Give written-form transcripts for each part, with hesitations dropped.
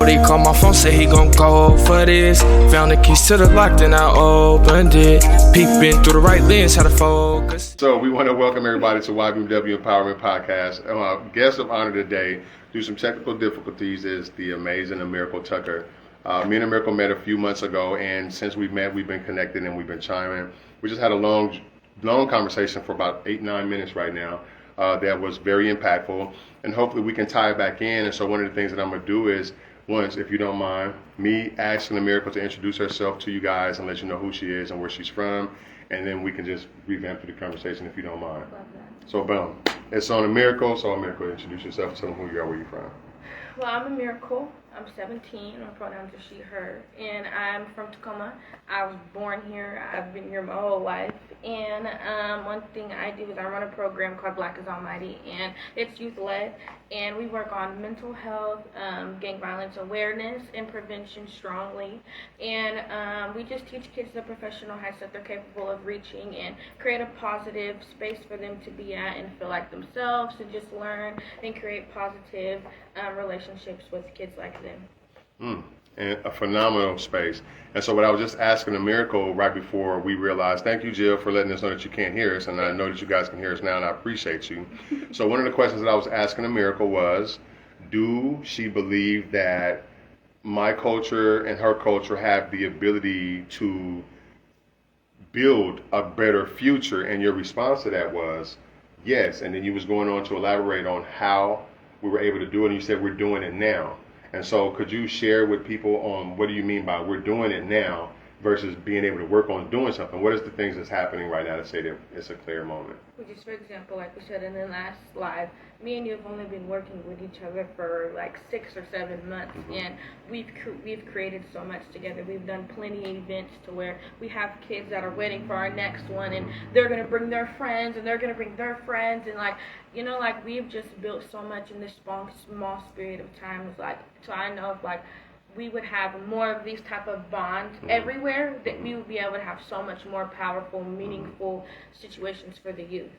Shorty called my phone, said he gon' go for this. Found the keys to the lock, then I opened it. Peeping through the right lens, how to focus. So we want to welcome everybody to Ybmw Empowerment Podcast. Our guest of honor today, due to some technical difficulties, is the amazing Amyrical Tucker. Me and Amyrical met a few months ago, and since we've met, we've been connected and we've been chiming. We just had a long conversation for about 8-9 minutes right now. That was very impactful, and hopefully we can tie it back in. And so one of the things that I'm going to do is, once, if you don't mind, me asking Amyrical to introduce herself to you guys and let you know who she is and where she's from, and then we can just revamp the conversation if you don't mind. So boom, it's on Amyrical. So Amyrical, introduce yourself, tell them who you are, where you're from. Well, I'm Amyrical. I'm 17. My pronouns are she, her, and I'm from Tacoma. I was born here. I've been here my whole life. And one thing I do is I run a program called Black is Almighty, and it's youth-led. And we work on mental health, gang violence awareness, and prevention strongly. And we just teach kids the professional heights that they're capable of reaching and create a positive space for them to be at and feel like themselves and just learn and create positive relationships with kids like them. And a phenomenal space. And so what I was just asking Amyrical right before we realized, thank you, Jill, for letting us know that you can't hear us, and I know that you guys can hear us now, and I appreciate you. So one of the questions that I was asking Amyrical was, do she believe that my culture and her culture have the ability to build a better future? And your response to that was, yes. And then you was going on to elaborate on how we were able to do it, and you said we're doing it now. And so could you share with people on what do you mean by we're doing it now versus being able to work on doing something? What is the things that's happening right now to say that it's a clear moment? Which is, for example, like we said in the last live, me and you have only been working with each other for like 6 or 7 months, and we've created so much together. We've done plenty of events to where we have kids that are waiting for our next one, and they're going to bring their friends, and they're going to bring their friends, and like, you know, like we've just built so much in this small period of time. It's like, so I know if like we would have more of these type of bonds everywhere, that we would be able to have so much more powerful, meaningful situations for the youth.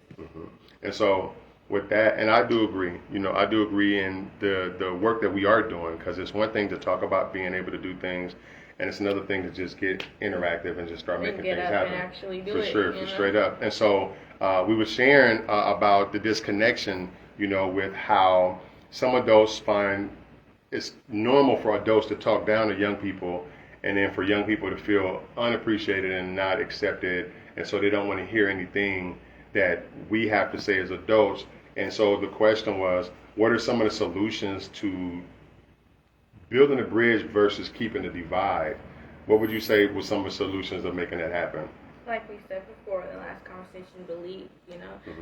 And so with that, and I do agree, I do agree in the work that we are doing, because it's one thing to talk about being able to do things, and it's another thing to just get interactive and just start making things happen. And actually do for it. Sure, straight up. And so we were sharing about the disconnection, with how some adults find it's normal for adults to talk down to young people, and then for young people to feel unappreciated and not accepted, and so they don't want to hear anything that we have to say as adults. And so the question was, what are some of the solutions to building a bridge versus keeping the divide? What would you say was some of the solutions of making that happen? Like we said before in the last conversation, believe,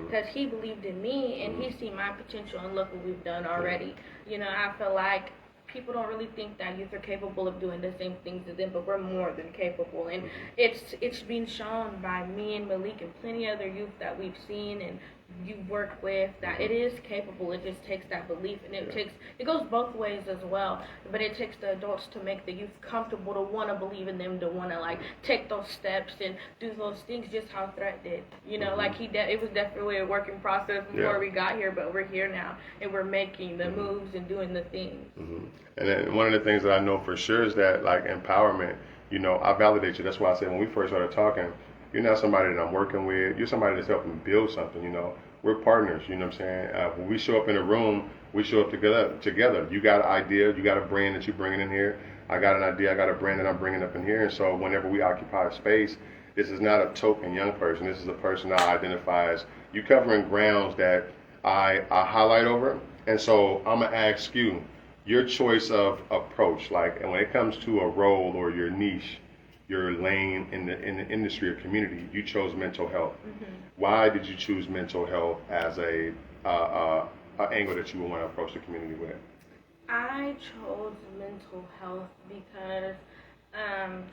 because he believed in me and he seen my potential, and look what we've done already. I feel like people don't really think that youth are capable of doing the same things as them, but we're more than capable, and it's been shown by me and Malik and plenty other youth that we've seen and you work with, that it is capable. It just takes that belief, and it goes both ways as well, but it takes the adults to make the youth comfortable to want to believe in them, to want to like take those steps and do those things just how Threat did. Like it was definitely a working process before we got here, but we're here now and we're making the moves and doing the things. And then one of the things that I know for sure is that like empowerment, I validate you. That's why I said when we first started talking, you're not somebody that I'm working with. You're somebody that's helping build something, We're partners, you know what I'm saying? When we show up in a room, we show up together. You got an idea, you got a brand that you're bringing in here. I got an idea, I got a brand that I'm bringing up in here. And so whenever we occupy a space, this is not a token young person. This is a person I identify as you covering grounds that I highlight over. And so I'm going to ask you, your choice of approach, like, and when it comes to a role or your niche, your lane in the industry or community, you chose mental health. Why did you choose mental health as a angle that you would want to approach the community with? I chose mental health because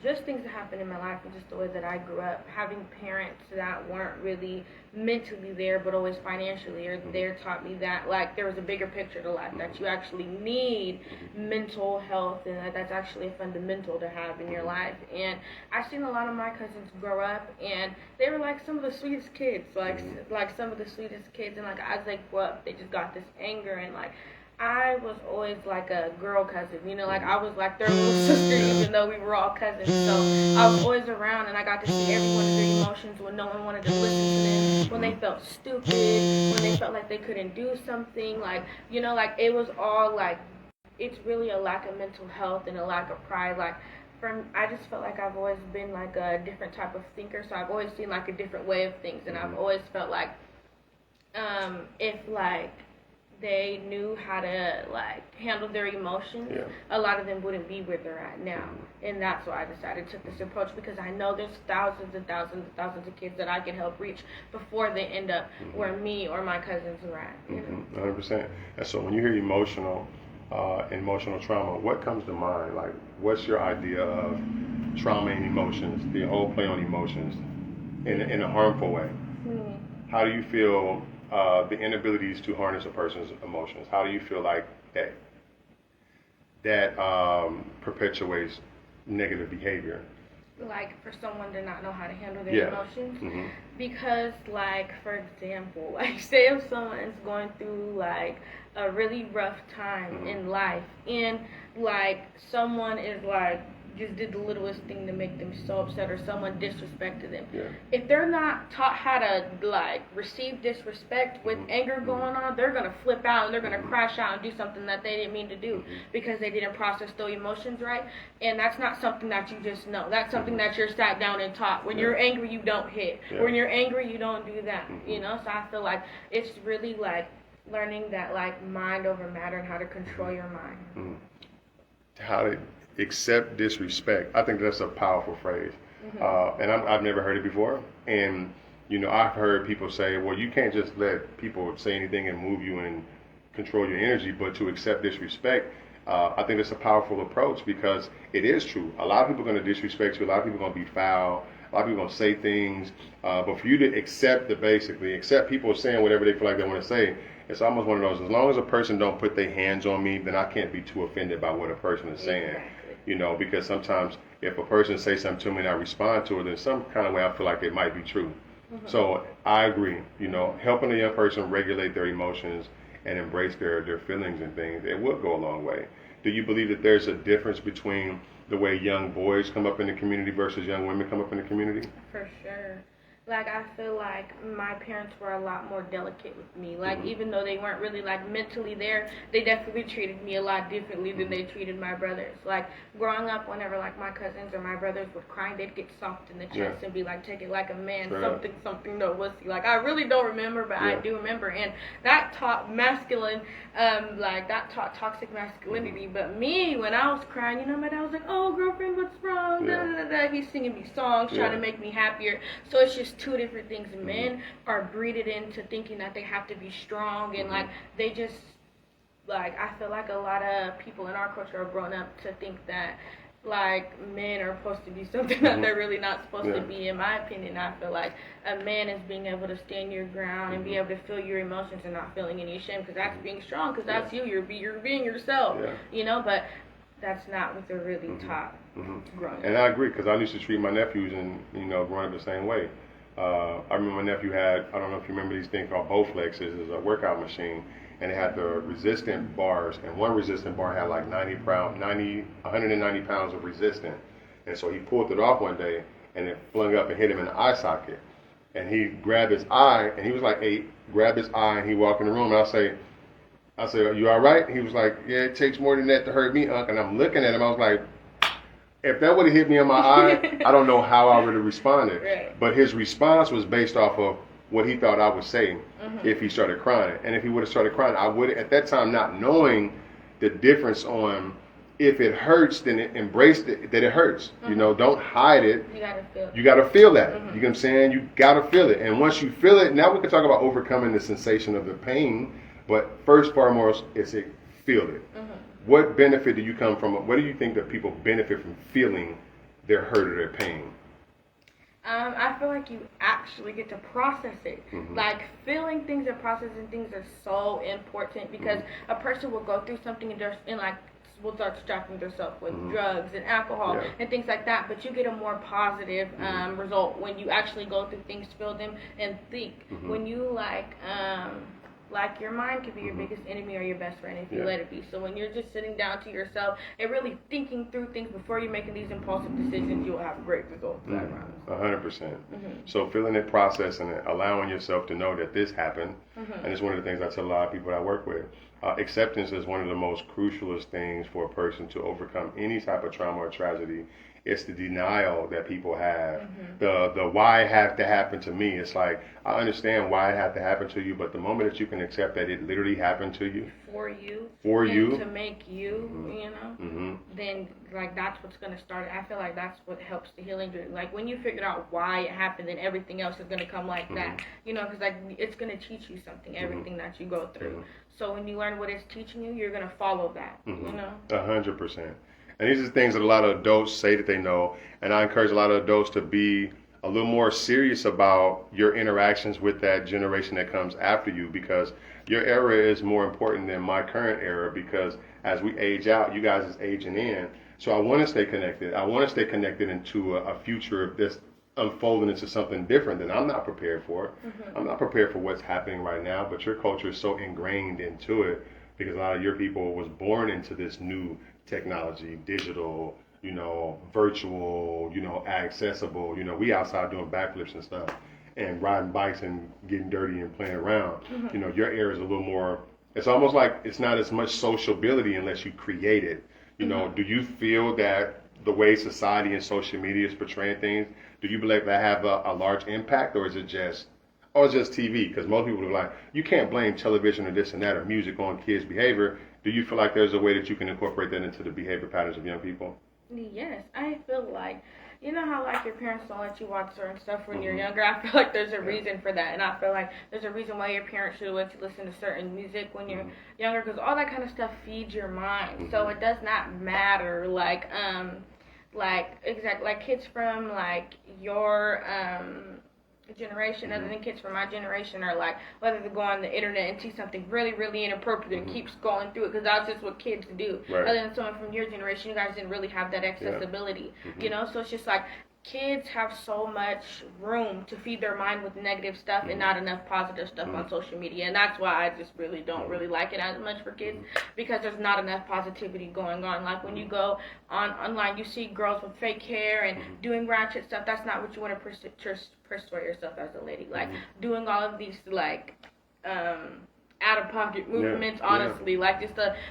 just things that happened in my life and just the way that I grew up, having parents that weren't really mentally there but always financially there, taught me that like there was a bigger picture to life, that you actually need mental health, and that's actually a fundamental to have in your life. And I've seen a lot of my cousins grow up and they were like some of the sweetest kids, like some of the sweetest kids, and like as they grew up they just got this anger, and like I was always like a girl cousin, you know, like I was like their little sister, even though we were all cousins. So I was always around, and I got to see every one of their emotions when no one wanted to listen to them, when they felt stupid, when they felt like they couldn't do something, like, you know, like it was all like, it's really a lack of mental health and a lack of pride. Like, I just felt like I've always been like a different type of thinker, so I've always seen like a different way of things, and I've always felt like if like they knew how to like handle their emotions, a lot of them wouldn't be where they're at now. And that's why I decided to take this approach, because I know there's thousands and thousands and thousands of kids that I can help reach before they end up where me or my cousins are at. You know? 100%. And so when you hear emotional trauma, what comes to mind? Like, what's your idea of trauma and emotions, the whole play on emotions in a harmful way? How do you feel the inabilities to harness a person's emotions? How do you feel like that perpetuates negative behavior? Like, for someone to not know how to handle their emotions? Because, like, for example, like, say if someone is going through, like, a really rough time in life, and, like, someone is, like, just did the littlest thing to make them so upset, or someone disrespected them. If they're not taught how to like receive disrespect with anger going on, they're gonna flip out and they're gonna crash out and do something that they didn't mean to do because they didn't process those emotions right. And that's not something that you just know. That's something that you're sat down and taught. When you're angry, you don't hit. When you're angry, you don't do that. You know. So I feel like it's really like learning that like mind over matter and how to control your mind. How to accept disrespect. I think that's a powerful phrase. And I've never heard it before. And, you know, I've heard people say, well, you can't just let people say anything and move you and control your energy, but to accept disrespect, I think it's a powerful approach, because it is true. A lot of people are going to disrespect you. A lot of people are going to be foul. A lot of people are going to say things. But for you to accept people saying whatever they feel like they want to say, it's almost one of those, as long as a person don't put their hands on me, then I can't be too offended by what a person is saying. You know, because sometimes if a person says something to me and I respond to it, then some kind of way I feel like it might be true. So I agree, you know, helping a young person regulate their emotions and embrace their feelings and things, it will go a long way. Do you believe that there's a difference between the way young boys come up in the community versus young women come up in the community? For sure. Like, I feel like my parents were a lot more delicate with me. Like, even though they weren't really, like, mentally there, they definitely treated me a lot differently than they treated my brothers. Like, growing up, whenever, like, my cousins or my brothers would cry, they'd get soft in the chest and be like, take it like a man, something, no wussy. Like, I really don't remember, but I do remember. And that taught that taught toxic masculinity. But me, when I was crying, you know, my dad was like, oh, girlfriend, what's wrong? He's singing me songs, trying to make me happier. So it's just two different things. Men are breeded into thinking that they have to be strong, and like they just, like, I feel like a lot of people in our culture are grown up to think that like men are supposed to be something that they're really not supposed to be. In my opinion, I feel like a man is being able to stand your ground and be able to feel your emotions and not feeling any shame, because that's being strong, because that's you're being yourself, you know. But that's not what they're really taught growing up. And I agree, because I used to treat my nephews and, you know, growing up the same way. I remember my nephew had, I don't know if you remember these things called Bowflexes. It's a workout machine, and it had the resistant bars, and one resistant bar had like 190 pounds of resistance. And so he pulled it off one day, and it flung up and hit him in the eye socket. And he grabbed his eye, and he was like 8, grabbed his eye, and he walked in the room, and I said, are you all right? He was like, yeah, it takes more than that to hurt me, Unc. And I'm looking at him, I was like, if that would have hit me in my eye, I don't know how I would have responded. But his response was based off of what he thought I would say if he started crying. And if he would have started crying, I would, at that time, not knowing the difference on if it hurts, then embrace it, that it hurts. You know, don't hide it. You gotta feel that. You know what I'm saying? You gotta feel it. And once you feel it, now we can talk about overcoming the sensation of the pain. But first and foremost, is feel it. What benefit do you come from? What do you think that people benefit from feeling their hurt or their pain? I feel like you actually get to process it. Like, feeling things and processing things are so important, because a person will go through something and like will start distracting themselves with drugs and alcohol and things like that. But you get a more positive result when you actually go through things, feel them, and think. When you Like, your mind could be your biggest enemy or your best friend if you let it be. So when you're just sitting down to yourself and really thinking through things before you're making these impulsive decisions, you'll have great results. 100%. So feeling it, processing it, allowing yourself to know that this happened, and it's one of the things I tell a lot of people I work with. Acceptance is one of the most crucialest things for a person to overcome any type of trauma or tragedy. It's the denial that people have. The why it had to happen to me. It's like, I understand why it had to happen to you, but the moment that you can accept that it literally happened to you. For you. To make you, you know, then, like, that's what's going to start. I feel like that's what helps the healing journey. Like, when you figure out why it happened, then everything else is going to come like that. You know, because, like, it's going to teach you something, everything that you go through. So when you learn what it's teaching you, you're going to follow that, you know? 100%. And these are things that a lot of adults say that they know, and I encourage a lot of adults to be a little more serious about your interactions with that generation that comes after you, because your era is more important than my current era, because as we age out, you guys is aging in. So I want to stay connected. I want to stay connected into a future that's unfolding into something different that I'm not prepared for. I'm not prepared for what's happening right now, but your culture is so ingrained into it because a lot of your people was born into this new technology, digital, you know, virtual, you know, accessible. You know, we outside doing backflips and stuff and riding bikes and getting dirty and playing around. You know, your era is a little more, it's almost like it's not as much sociability unless you create it. You know, do you feel that the way society and social media is portraying things, do you believe that have a large impact, or is it just, or it's just TV? Because most people are like, you can't blame television or this and that or music on kids' behavior. Do you feel like there's a way that you can incorporate that into the behavior patterns of young people? Yes, I feel like, you know how, like, your parents don't let you watch certain stuff when you're younger? I feel like there's a reason for that, and I feel like there's a reason why your parents should let you listen to certain music when you're younger, because all that kind of stuff feeds your mind. So it does not matter, like kids from, like, your, generation, other than kids from my generation, are like, whether to go on the internet and see something really, really inappropriate and keep scrolling through it, because that's just what kids do. Other than someone from your generation, you guys didn't really have that accessibility, you know? So it's just like, kids have so much room to feed their mind with negative stuff and not enough positive stuff on social media, and that's why I just really don't really like it as much for kids, because there's not enough positivity going on. Like, when you go online, you see girls with fake hair and doing ratchet stuff. That's not what you want to portray yourself as a lady. Like, doing all of these, like, out-of-pocket movements, honestly, like,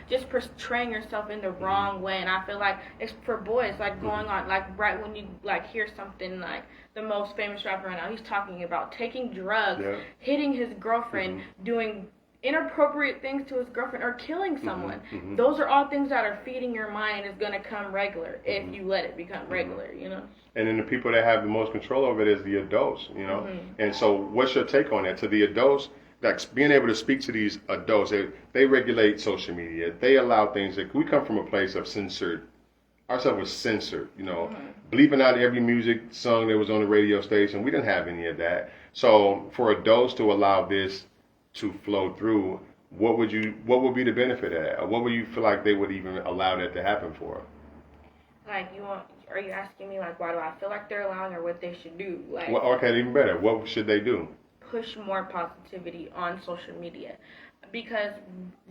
just portraying yourself in the wrong way. And I feel like it's for boys, like, going on, like, right when you, like, hear something, like, the most famous rapper right now, he's talking about taking drugs, hitting his girlfriend, doing inappropriate things to his girlfriend, or killing someone. Those are all things that are feeding your mind, and is going to come regular if you let it become regular, you know? And then the people that have the most control over it is the adults, you know? And so what's your take on that? To the adults, like, being able to speak to these adults, they regulate social media. They allow things that, we come from a place of censored. Our stuff was censored, you know, bleeping out every music song that was on the radio station. We didn't have any of that. So for adults to allow this to flow through, what would be the benefit of that? Or what would you feel like they would even allow that to happen for? Like, are you asking me, like, why do I feel like they're allowing, or what they should do? Like, well, okay, even better. What should they do? Push more positivity on social media, because,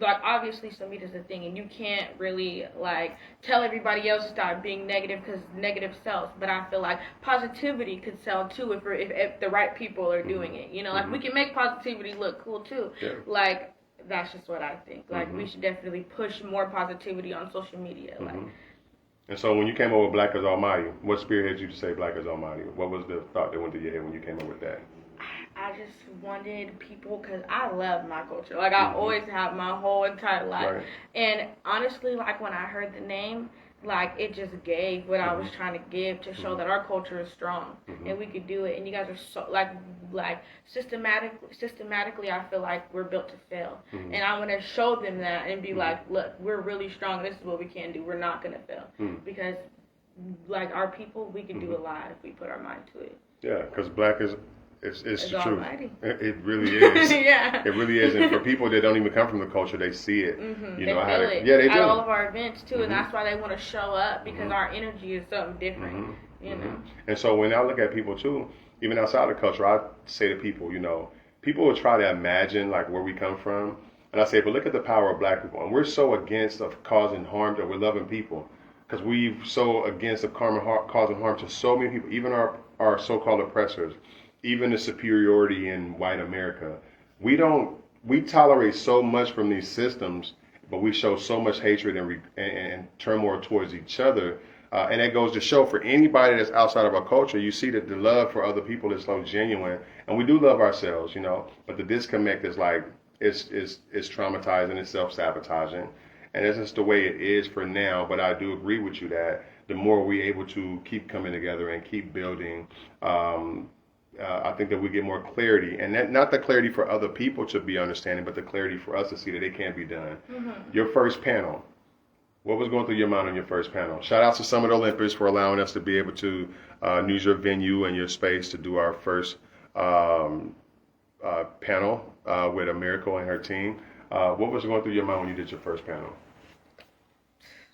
like, obviously social media is a thing, and you can't really, like, tell everybody else to stop being negative, because negative sells. But I feel like positivity could sell too if the right people are doing it. You know, like, we can make positivity look cool too. Like, that's just what I think. Like, we should definitely push more positivity on social media. Like. And so when you came up with Black is Almighty, what spearheaded you to say Black is Almighty? What was the thought that went through your head when you came up with that? I just wanted people, because I love my culture. Like, I always have my whole entire life. And honestly, like, when I heard the name, like, it just gave what I was trying to give, to show that our culture is strong and we could do it. And you guys are so, like systematically, I feel like we're built to fail. And I want to show them that and be like, look, we're really strong. This is what we can do. We're not going to fail. Because, like, our people, we can do a lot if we put our mind to it. Yeah, because Black is... It's the truth. Almighty. It really is. It really is. And for people that don't even come from the culture, they see it. You know, they feel it. Yeah, they do. At all of our events too, and that's why they want to show up, because our energy is something different. You know. And so when I look at people too, even outside the culture, I say to people, you know, people will try to imagine like where we come from. And I say, but look at the power of black people. And we're so against of causing harm that we're loving people. Because we're so against of causing harm to so many people, even our so-called oppressors, even the superiority in white America. We tolerate so much from these systems, but we show so much hatred and turmoil towards each other. And that goes to show for anybody that's outside of our culture, you see that the love for other people is so genuine. And we do love ourselves, but the disconnect is like, it's traumatizing, it's self-sabotaging. And that's just the way it is for now. But I do agree with you that the more we're able to keep coming together and keep building, I think that we get more clarity. And that, not the clarity for other people to be understanding, but the clarity for us to see that it can be done. Your first panel, what was going through your mind on your first panel? Shout out to Summit Olympus for allowing us to be able to use your venue and your space to do our first panel with Amyrical and her team. What was going through your mind when you did your first panel?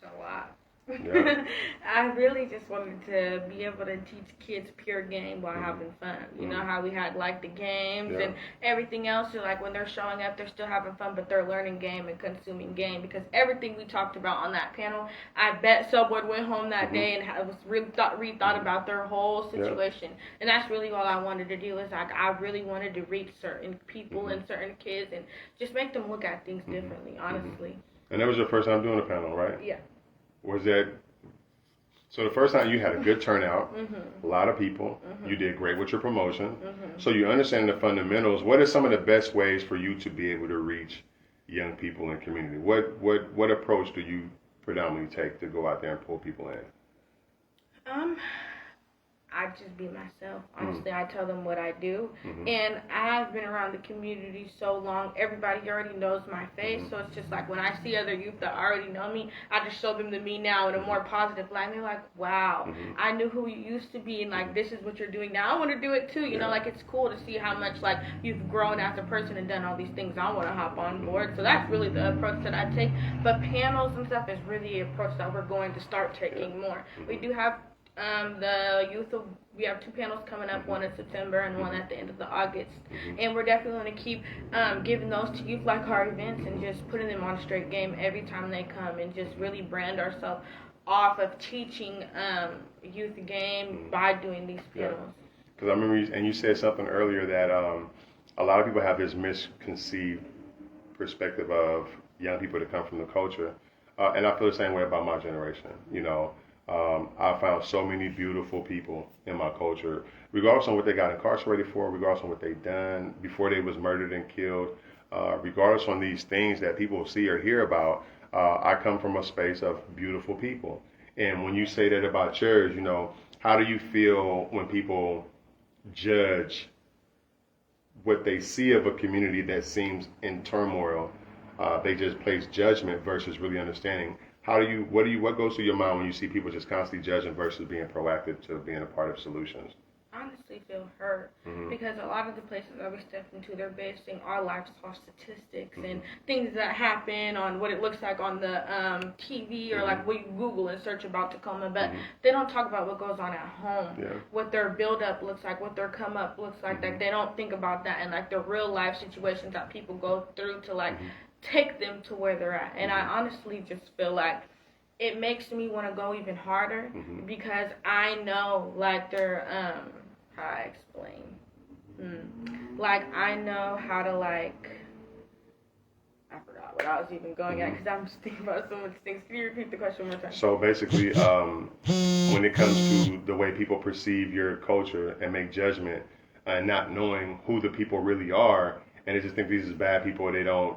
A lot. Yeah. I really just wanted to be able to teach kids pure game while having fun. You know how we had like the games and everything else. So like when they're showing up, they're still having fun, but they're learning game and consuming game. Because everything we talked about on that panel, I bet someone went home that day and was rethought about their whole situation. And that's really all I wanted to do. Is like I really wanted to reach certain people and certain kids and just make them look at things differently. Honestly. And that was your first time doing a panel, right? Yeah. Was that, so the first time you had a good turnout, a lot of people, you did great with your promotion, so you understand the fundamentals. What are some of the best ways for you to be able to reach young people in community? What approach do you predominantly take to go out there and pull people in? I just be myself. Honestly, I tell them what I do. And I've been around the community so long, everybody already knows my face. So it's just like when I see other youth that already know me, I just show them to me now in a more positive light. And they're like, wow, I knew who you used to be, and like this is what you're doing now. I want to do it too. You know, like it's cool to see how much like you've grown as a person and done all these things. I want to hop on board. So that's really the approach that I take. But panels and stuff is really the approach that we're going to start taking more. We do have we have 2 panels coming up, one in September and one at the end of the August. And we're definitely going to keep giving those to youth like our events and just putting them on a straight game every time they come and just really brand ourselves off of teaching youth the game by doing these panels. Because I remember, and you said something earlier that a lot of people have this misconceived perspective of young people that come from the culture. And I feel the same way about my generation, I found so many beautiful people in my culture, regardless of what they got incarcerated for, regardless of what they done before they was murdered and killed, regardless on these things that people see or hear about. I come from a space of beautiful people. And when you say that about yours, how do you feel when people judge what they see of a community that seems in turmoil? They just place judgment versus really understanding. What goes through your mind when you see people just constantly judging versus being proactive to being a part of solutions? I honestly feel hurt because a lot of the places that we step into, they're basing our lives off statistics and things that happen on what it looks like on the TV or like what you Google and search about Tacoma, but they don't talk about what goes on at home, what their build-up looks like, what their come-up looks like. Like they don't think about that and like the real-life situations that people go through to like take them to where they're at. And I honestly just feel like it makes me want to go even harder because I know like they're how I explain like I know how to like I forgot what I was even going at because I'm just thinking about so much things. Can you repeat the question one more time? So basically when it comes to the way people perceive your culture and make judgment and not knowing who the people really are, and they just think these is bad people,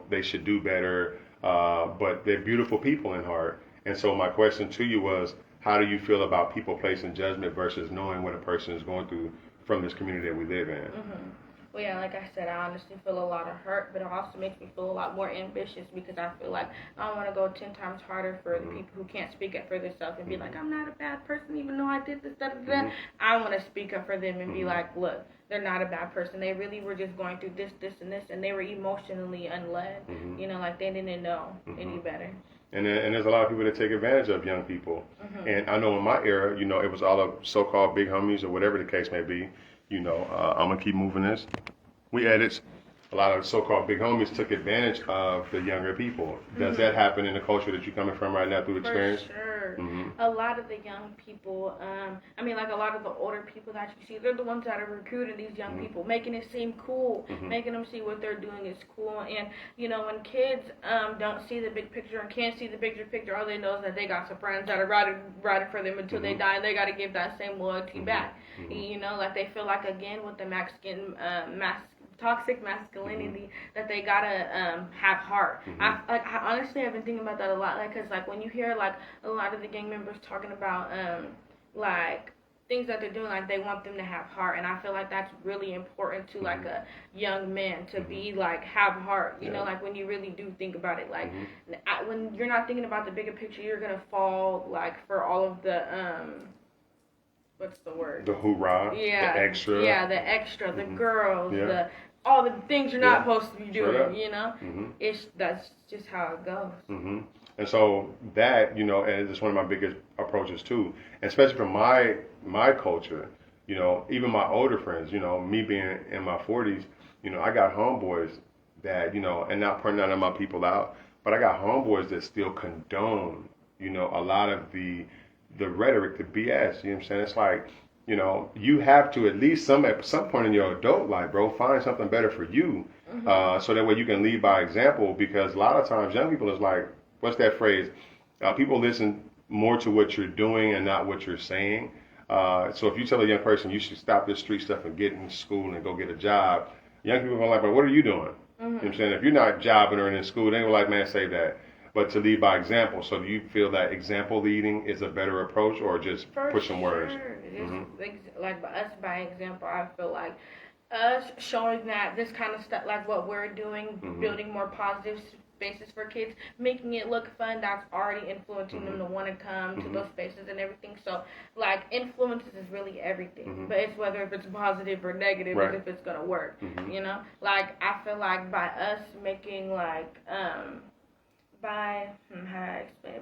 they should do better, but they're beautiful people in heart. And so my question to you was, how do you feel about people placing judgment versus knowing what a person is going through from this community that we live in? Well, yeah, like I said, I honestly feel a lot of hurt, but it also makes me feel a lot more ambitious because I feel like I want to go 10 times harder for the people who can't speak up for themselves and be like, I'm not a bad person even though I did this, that. I want to speak up for them and be like, look, they're not a bad person. They really were just going through this, and this, and they were emotionally unled. You know, like they didn't know any better. And there's a lot of people that take advantage of young people. And I know in my era, it was all the so-called big homies or whatever the case may be. I'm going to keep moving this. We edit. a lot of so-called big homies took advantage of the younger people. Does that happen in the culture that you're coming from right now through experience? For sure. A lot of the young people, I mean, like a lot of the older people that you see, they're the ones that are recruiting these young people, making it seem cool, making them see what they're doing is cool. And, you know, when kids don't see the big picture and can't see the bigger picture, all they know is that they got some friends that are riding for them until they die, and they got to give that same loyalty back. You know, like they feel like, again, with the toxic masculinity, that they gotta have heart. I honestly have been thinking about that a lot, like, cause like when you hear like a lot of the gang members talking about like things that they're doing, like they want them to have heart, and I feel like that's really important to like a young man to be like have heart. You know, like when you really do think about it, like when you're not thinking about the bigger picture, you're gonna fall like for all of the what's the word? The hoorah, the extra. Yeah, the extra, the girls, all the things you're not supposed to be doing, you know? That's just how it goes. And so that, you know, and it's one of my biggest approaches too, and especially from my culture, you know, even my older friends, you know, me being in my 40s, you know, I got homeboys that, you know, and not putting none of my people out, but I got homeboys that still condone, you know, a lot of the rhetoric, the BS, you know what I'm saying? It's like, you know, you have to at least at some point in your adult life, bro, find something better for you, so that way you can lead by example. Because a lot of times, young people is like, what's that phrase? People listen more to what you're doing and not what you're saying. So if you tell a young person you should stop this street stuff and get in school and go get a job, young people are gonna like, but what are you doing? You know what I'm saying? If you're not jobbing or in school, they gonna like, man, save that. But to lead by example, so do you feel that example leading is a better approach, or just pushing words? Like us by example, I feel like us showing that this kind of stuff, like what we're doing, building more positive spaces for kids, making it look fun, that's already influencing them to want to come to those spaces and everything. So, like, influences is really everything. But it's whether if it's positive or negative, is if it's going to work, you know? Like, I feel like by us making, like, by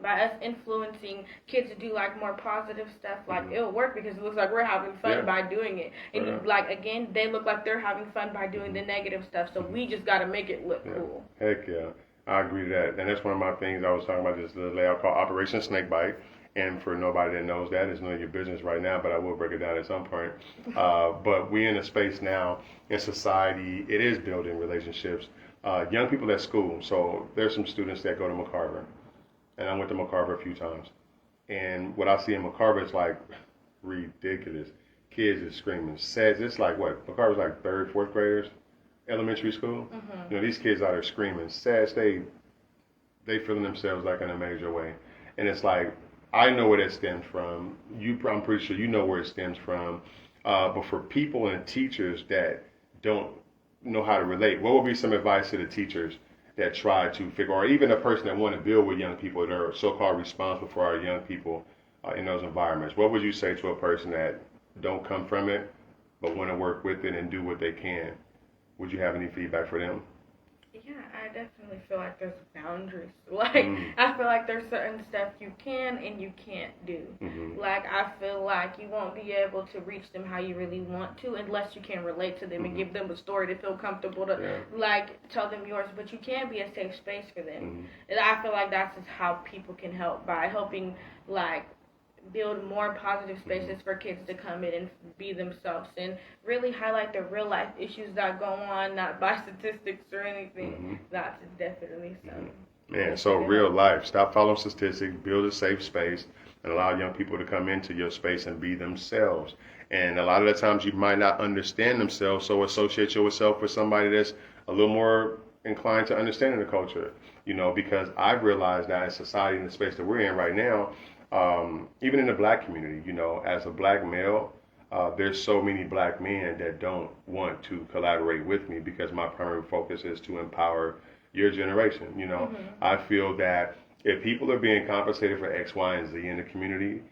us influencing kids to do like more positive stuff, like it'll work because it looks like we're having fun by doing it, and like again, they look like they're having fun by doing the negative stuff. So we just got to make it look cool. Heck yeah, I agree to that, and that's one of my things I was talking about. This layout called Operation Snakebite. And for nobody that knows that, it's none of your business right now, but I will break it down at some point. But we're in a space now in society, it is building relationships. Young people at school, so there's some students that go to McCarver, and I went to McCarver a few times. And what I see in McCarver is like ridiculous. Kids are screaming. It's like what? McCarver's like 3rd, 4th graders, elementary school. You know, these kids out there screaming. They feeling themselves like in a major way. And it's like, I know where that stems from. I'm pretty sure you know where it stems from. But for people and teachers that don't know how to relate, what would be some advice to the teachers that try to figure, or even a person that want to build with young people that are so-called responsible for our young people in those environments? What would you say to a person that don't come from it but want to work with it and do what they can? Would you have any feedback for them? Yeah, I definitely feel like there's boundaries. Like, I feel like there's certain stuff you can and you can't do. Like, I feel like you won't be able to reach them how you really want to unless you can relate to them and give them a story to feel comfortable to, like, tell them yours. But you can be a safe space for them. And I feel like that's just how people can help, by helping, like, build more positive spaces for kids to come in and be themselves and really highlight the real life issues that go on, not by statistics or anything. That's definitely something. Man, so real life. Stop following statistics, build a safe space, and allow young people to come into your space and be themselves. And a lot of the times you might not understand themselves, so associate yourself with somebody that's a little more inclined to understanding the culture, you know, because I've realized that in society, in the space that we're in right now, even in the black community, you know, as a black male, there's so many black men that don't want to collaborate with me because my primary focus is to empower your generation. You know, I feel that if people are being compensated for X, Y, and Z in the community,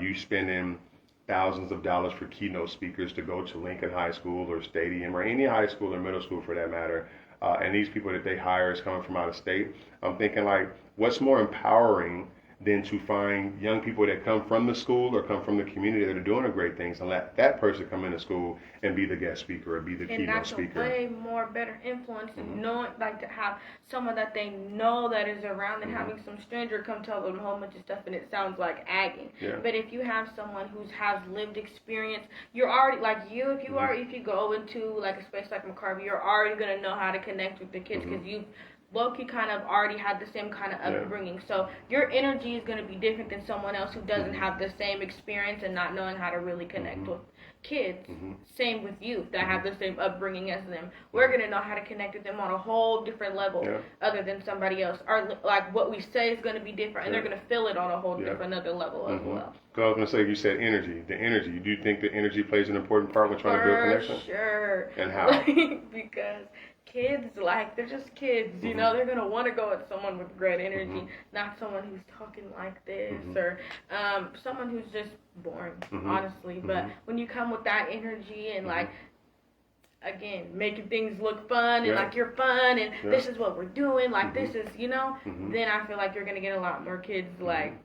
you spending thousands of dollars for keynote speakers to go to Lincoln High School or Stadium or any high school or middle school for that matter, and these people that they hire is coming from out of state, I'm thinking like, what's more empowering than to find young people that come from the school or come from the community that are doing the great things and let that person come into school and be the guest speaker or be the keynote speaker. And that's a way more better influence than knowing, like, to have someone that they know that is around than having some stranger come tell them a whole bunch of stuff and it sounds like agging. Yeah. But if you have someone who has lived experience, you're already, like you, if you go into like a space like McCarvey, you're already going to know how to connect with the kids because you've Loki kind of already had the same kind of upbringing. So your energy is going to be different than someone else who doesn't have the same experience and not knowing how to really connect with kids. Same with youth that have the same upbringing as them. We're going to know how to connect with them on a whole different level other than somebody else. Or like what we say is going to be different and they're going to feel it on a whole different other level as well. Because I was going to say, you said energy. The energy. Do you think the energy plays an important part when trying to build connection? Sure. And how? Because kids, like, they're just kids, you know, they're going to want to go with someone with great energy, not someone who's talking like this or someone who's just boring, honestly. But when you come with that energy and, like, again, making things look fun and, like, you're fun and this is what we're doing, like, this is, you know, then I feel like you're going to get a lot more kids, like,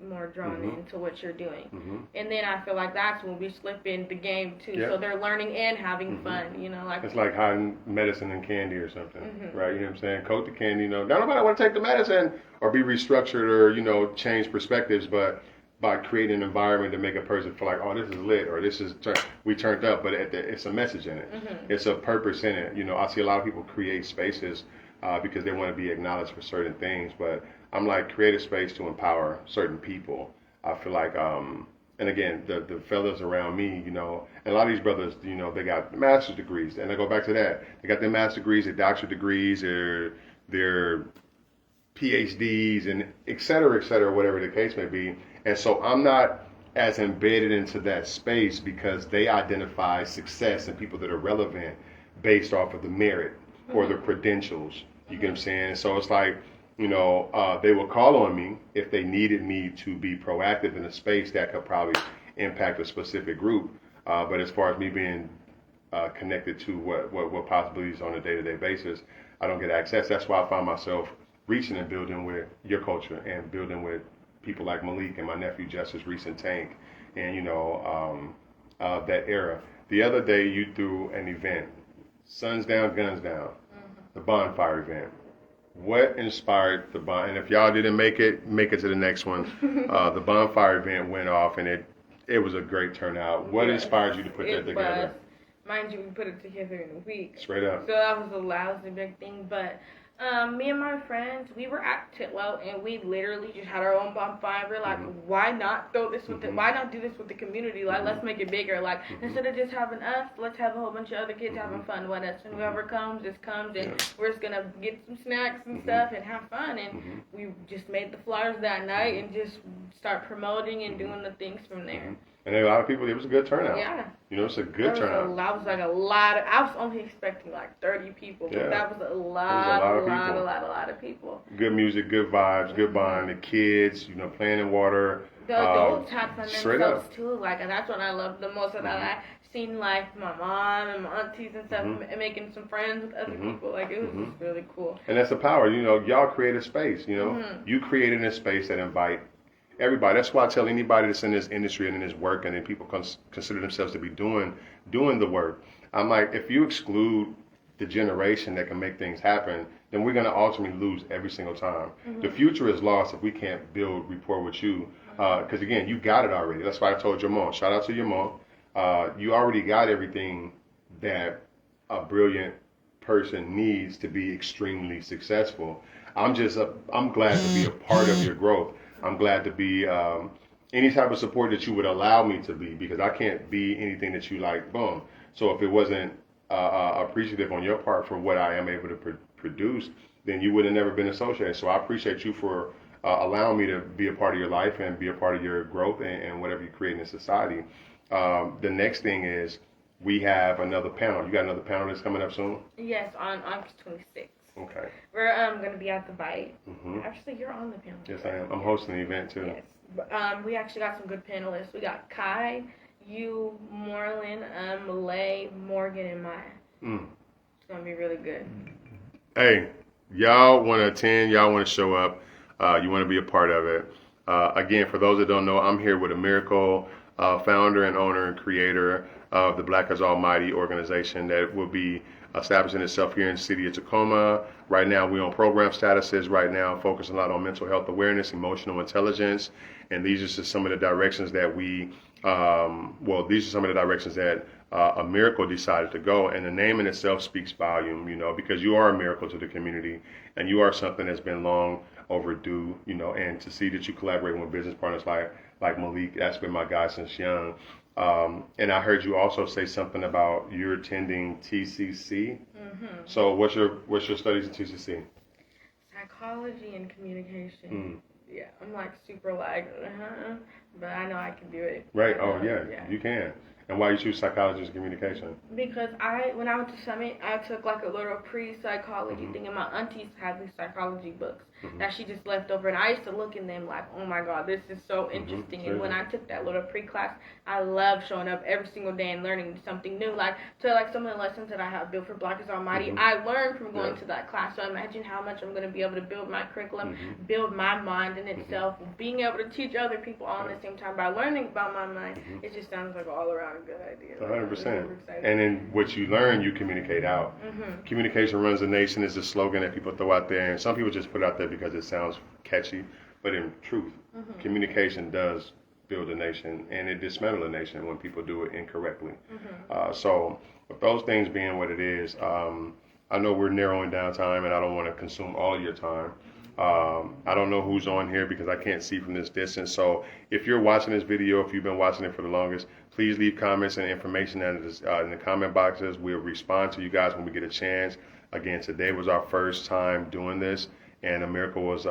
more drawn into what you're doing. And then I feel like that's when we slip in the game too. So they're learning and having fun, you know, like it's like hiding medicine and candy or something, right? You know what I'm saying? Coat the candy, you know. Not nobody want to take the medicine or be restructured or, you know, change perspectives, but by creating an environment to make a person feel like, oh, this is lit or this is we turned up, but it's a message in it. It's a purpose in it. You know, I see a lot of people create spaces because they want to be acknowledged for certain things, but I'm like, create a space to empower certain people. I feel like, and again, the fellas around me, you know, and a lot of these brothers, you know, they got master's degrees, and I go back to that. They got their master's degrees, their doctorate degrees, their PhDs, and et cetera, whatever the case may be. And so I'm not as embedded into that space because they identify success and people that are relevant based off of the merit or the credentials. You get what I'm saying? So it's like, you know, they will call on me if they needed me to be proactive in a space that could probably impact a specific group. But as far as me being connected to what possibilities on a day-to-day basis, I don't get access. That's why I find myself reaching and building with your culture and building with people like Malik and my nephew Justice Recent Tank and, you know, that era. The other day you threw an event, Suns Down, Guns Down, the bonfire event. What inspired the and if y'all didn't make it to the next one. The bonfire event went off and it was a great turnout. What inspired you to put that together? Mind you, we put it together in a week. Straight up. So that was a lousy big thing. But me and my friends, we were at Titlow and we literally just had our own bonfire. We're like, why not throw this with why not do this with the community? Like, let's make it bigger. Like, instead of just having us, let's have a whole bunch of other kids having fun with us. And whoever comes, just comes. And we're just going to get some snacks and stuff and have fun. And we just made the flyers that night and just start promoting and doing the things from there. And a lot of people, it was a good turnout. Yeah. You know, it's a good turnout. I was like a lot of, I was only expecting like 30 people, but that was a lot of people. Good music, good vibes, good bond. The kids, you know, playing in water. The adults had fun straight themselves up. too. Like, and that's what I loved the most. That I seen like my mom and my aunties and stuff making some friends with other people. Like, it was just really cool. And that's the power. You know, y'all create a space. You know, you created a space that invite everybody. That's why I tell anybody that's in this industry and in this work, and then people consider themselves to be doing the work. I'm like, if you exclude the generation that can make things happen, then we're going to ultimately lose every single time. The future is lost if we can't build rapport with you. Because again, you got it already. That's why I told your mom. Shout out to your mom. You already got everything that a brilliant person needs to be extremely successful. I'm glad to be a part of your growth. I'm glad to be any type of support that you would allow me to be, because I can't be anything that you like, boom. So if it wasn't appreciative on your part for what I am able to produce, then you would have never been associated. So I appreciate you for allowing me to be a part of your life and be a part of your growth and whatever you create in society. The next thing is we have another panel. You got another panel that's coming up soon? Yes, on August 26th. Okay. We're going to be at the Bite. Actually, you're on the panel. Yes, I am. I'm hosting the event too. Yes. We actually got some good panelists. We got Kai, you, Moreland, Malay, Morgan, and Maya. It's going to be really good. Hey, y'all want to attend, y'all want to show up, you want to be a part of it. Again, for those that don't know, I'm here with Amyrical, founder and owner and creator of the Black as Almighty organization that will be establishing itself here in the city of Tacoma. Right now, we're on program statuses. Right now, focusing a lot on mental health awareness, emotional intelligence, and these are just some of the directions that these are some of the directions that Amyrical decided to go. And the name in itself speaks volume, because you are a miracle to the community, and you are something that's been long overdue, and to see that you collaborate with business partners like Malik, that's been my guy since young. And I heard you also say something about you're attending TCC. Mm-hmm. So what's your studies in TCC? Psychology and communication. Yeah, I'm like super but I know I can do it. Right. Oh yeah, you can. And why you choose psychology and communication? Because when I went to Summit, I took like a little pre-psychology thing, and my auntie had these psychology books that she just left over, and I used to look in them like, oh my God, this is so interesting. And when I took that little pre-class, I love showing up every single day and learning something new. Like some of the lessons that I have built for Black as Almighty, I learned from going to that class. So imagine how much I'm going to be able to build my curriculum, build my mind in itself, being able to teach other people all at the same time by learning about my mind. It just sounds like all around a good idea. 100%. And then what you learn, you communicate out. Communication runs the nation is a slogan that people throw out there, and some people just put out there because it sounds catchy. But in truth, communication does build a nation, and it dismantles a nation when people do it incorrectly. So with those things being what it is, I know we're narrowing down time, and I don't want to consume all of your time. I don't know who's on here because I can't see from this distance. So if you're watching this video, if you've been watching it for the longest, please leave comments and information in the comment boxes. We'll respond to you guys when we get a chance. Again, today was our first time doing this, and Amyrical was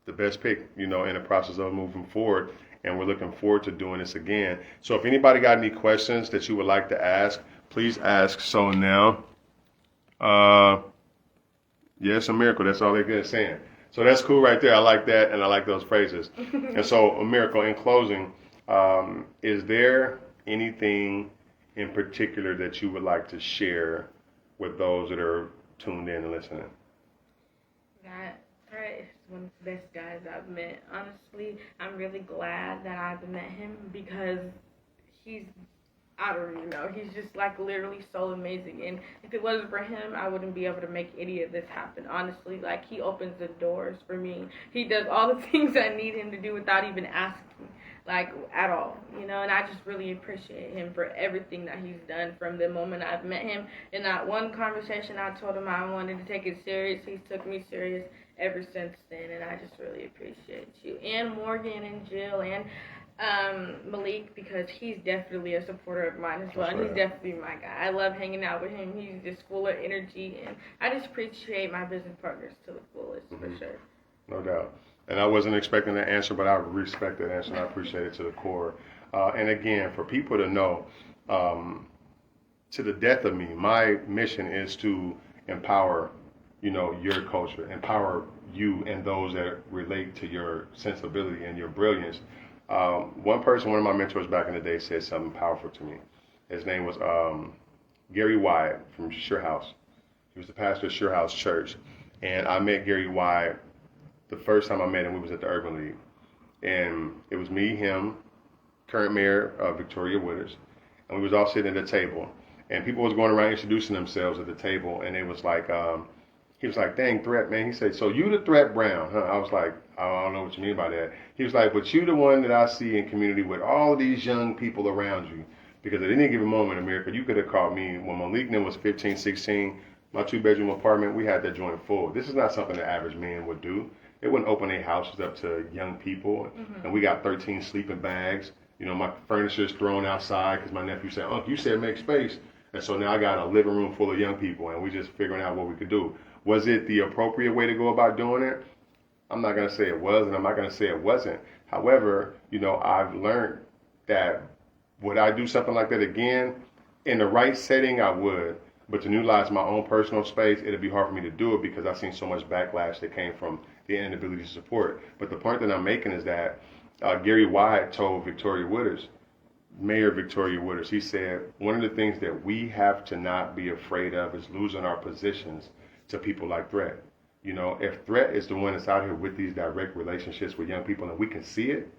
the best pick, in the process of moving forward. And we're looking forward to doing this again. So if anybody got any questions that you would like to ask, please ask so now. Yes, Amyrical, that's all they're good at saying. So that's cool right there. I like that, and I like those phrases. And so, Amyrical, in closing, is there anything in particular that you would like to share with those that are tuned in and listening? That Brett is one of the best guys I've met. Honestly, I'm really glad that I've met him because I don't even know. He's just like literally so amazing. And if it wasn't for him, I wouldn't be able to make any of this happen. Honestly, like he opens the doors for me. He does all the things I need him to do without even asking, like at all, And I just really appreciate him for everything that he's done from the moment I've met him. In that one conversation, I told him I wanted to take it serious. He's took me serious ever since then, and I just really appreciate you and Morgan and Jill and Malik, because he's definitely a supporter of mine as well, and he's definitely my guy. I love hanging out with him. He's just full of energy, and I just appreciate my business partners to the fullest, for sure. No doubt. And I wasn't expecting that answer, but I respect that answer, and I appreciate it to the core. And again, for people to know, to the death of me, my mission is to empower, your culture, empower you and those that relate to your sensibility and your brilliance. One of my mentors back in the day said something powerful to me. His name was Gary Wyatt from Sure House. He was the pastor of Sure House Church. And I met Gary Wyatt the first time I met him. We was at the Urban League. And it was me, him, current mayor Victoria Wooders. And we was all sitting at the table. And people was going around introducing themselves at the table. And it was like, he was like, dang, Threat, man. He said, so you the Threat Brown, huh? I was like, I don't know what you mean by that. He was like, but you the one that I see in community with all of these young people around you. Because at any given moment in America, you could have called me when Malik was 15, 16, my 2-bedroom apartment, we had that joint full. This is not something the average man would do. They wouldn't open their houses up to young people. And we got 13 sleeping bags. My furniture's thrown outside because my nephew said, Uncle, you said make space. And so now I got a living room full of young people, and we just figuring out what we could do. Was it the appropriate way to go about doing it? I'm not going to say it was, and I'm not going to say it wasn't. However, I've learned that would I do something like that again? In the right setting, I would. But to utilize my own personal space, it'd be hard for me to do it because I've seen so much backlash that came from the inability to support. But the point that I'm making is that Gary Wyatt told Victoria Wooders, Mayor Victoria Wooders, he said, one of the things that we have to not be afraid of is losing our positions to people like Threat. You know, if Threat is the one that's out here with these direct relationships with young people and we can see it,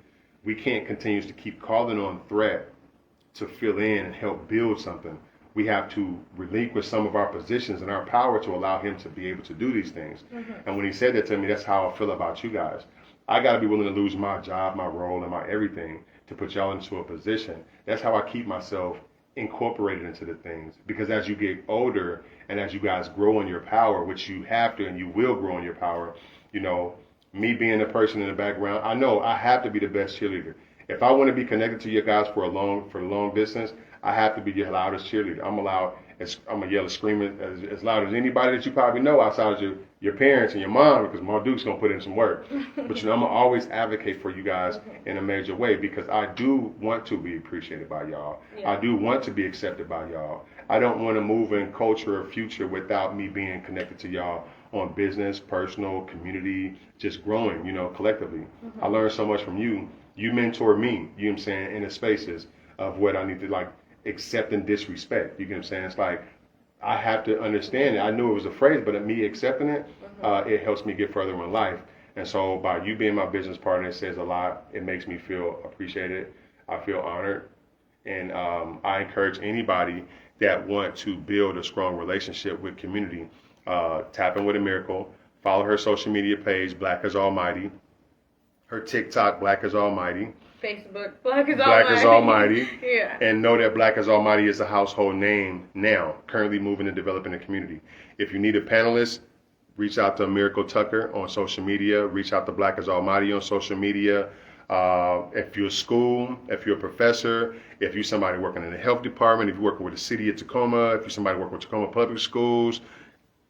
we can't continue to keep calling on Threat to fill in and help build something. We have to relinquish some of our positions and our power to allow him to be able to do these things. And when he said that to me, that's how I feel about you guys. I got to be willing to lose my job, my role, and my everything to put y'all into a position. That's how I keep myself incorporated into the things. Because as you get older and as you guys grow in your power, which you have to and you will grow in your power, you know, me being the person in the background, I know I have to be the best cheerleader. If I want to be connected to you guys for the long distance, I have to be your loudest cheerleader. I'm gonna yell and scream as loud as anybody that you probably know outside of your parents and your mom, because Ma Duke's gonna put in some work. But you know, I'm gonna always advocate for you guys in a major way, because I do want to be appreciated by y'all. Yeah. I do want to be accepted by y'all. I don't want to move in culture or future without me being connected to y'all on business, personal, community, just growing, you know, collectively. I learned so much from you. You mentor me, you know what I'm saying, in the spaces of what I need to, like, accept and disrespect. You get what I'm saying? It's like, I have to understand it. I knew it was a phrase, but me accepting it, it helps me get further in life. And so by you being my business partner, it says a lot. It makes me feel appreciated. I feel honored. And I encourage anybody that want to build a strong relationship with community, tap in with Amyrical, follow her social media page, Black is Almighty, her TikTok, Black is Almighty, Facebook, Black is Almighty. Yeah. And know that Black is Almighty is a household name now, currently moving and developing the community. If you need a panelist, reach out to Amyrical Tucker on social media. Reach out to Black is Almighty on social media. If you're a school, if you're a professor, if you're somebody working in the health department, if you're working with the city of Tacoma, if you're somebody working with Tacoma Public Schools,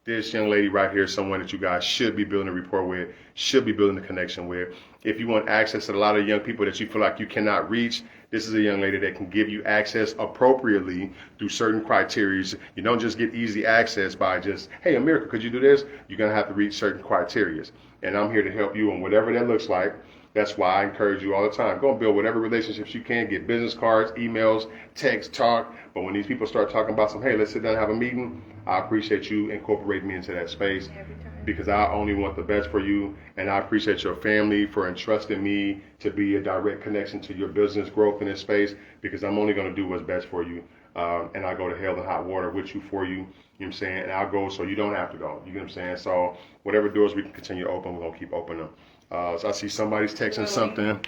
this young lady right here is someone that you guys should be building a rapport with, should be building a connection with. If you want access to a lot of young people that you feel like you cannot reach, this is a young lady that can give you access appropriately through certain criteria. You don't just get easy access by just, hey, Amyrical, could you do this? You're going to have to reach certain criteria. And I'm here to help you on whatever that looks like. That's why I encourage you all the time. Go and build whatever relationships you can. Get business cards, emails, text, talk. But when these people start talking about some, hey, let's sit down and have a meeting, I appreciate you incorporating me into that space, because I only want the best for you. And I appreciate your family for entrusting me to be a direct connection to your business growth in this space, because I'm only going to do what's best for you. And I go to hell and hot water with you, for you. You know what I'm saying? And I'll go so you don't have to go. You know what I'm saying? So whatever doors we can continue to open, we're going to keep opening them. So I see somebody's texting something.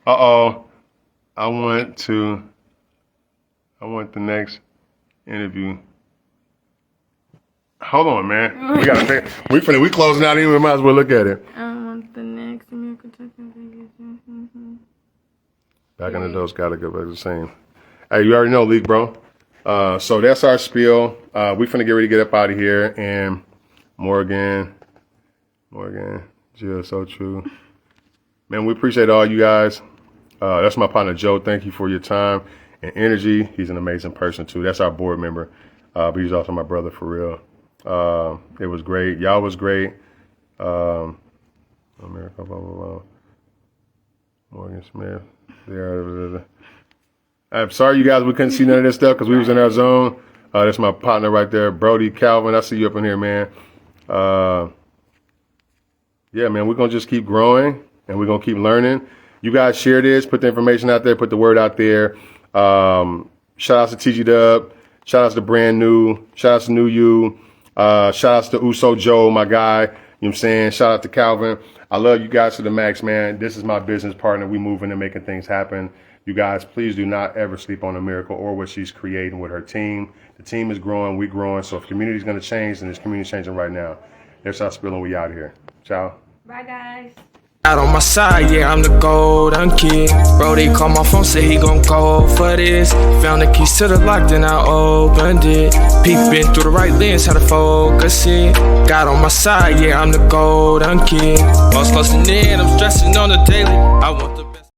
Uh-oh. I want the next interview. Hold on, man. We closing out anyway. We might as well look at it. I want the next Amyrical Tucker. Back in the dose, gotta go back to the same. Hey, you already know, Leak, bro. So that's our spiel. We finna get ready to get up out of here. And Morgan, Jill, so true. Man, we appreciate all you guys. That's my partner, Joe. Thank you for your time and energy. He's an amazing person, too. That's our board member. But he's also my brother, for real. It was great. Y'all was great. Amyrical, blah, blah, blah. Morgan Smith. I'm sorry, you guys, we couldn't see none of this stuff because we was in our zone. That's my partner right there, Brody Calvin. I see you up in here, man. Yeah, man, we're going to just keep growing and we're going to keep learning. You guys share this, put the information out there, put the word out there. Shout out to TG Dub. Shout out to Brand New. Shout out to New You. Shout out to Uso Joe, my guy. You know what I'm saying? Shout out to Calvin. I love you guys to the max, man. This is my business partner. We moving and making things happen. You guys, please do not ever sleep on Amyrical or what she's creating with her team. The team is growing. We growing. So if community's going to change, then this community's changing right now. There's our spill and we out here. Ciao. Bye, guys. Out on my side, yeah, I'm the golden kid. Brody called my phone, said he gon' go for this. Found the keys to the lock, then I opened it. Peeping through the right lens, how to focus it. Got on my side, yeah, I'm the golden kid. Boss closing in, I'm stressing on the daily. I want the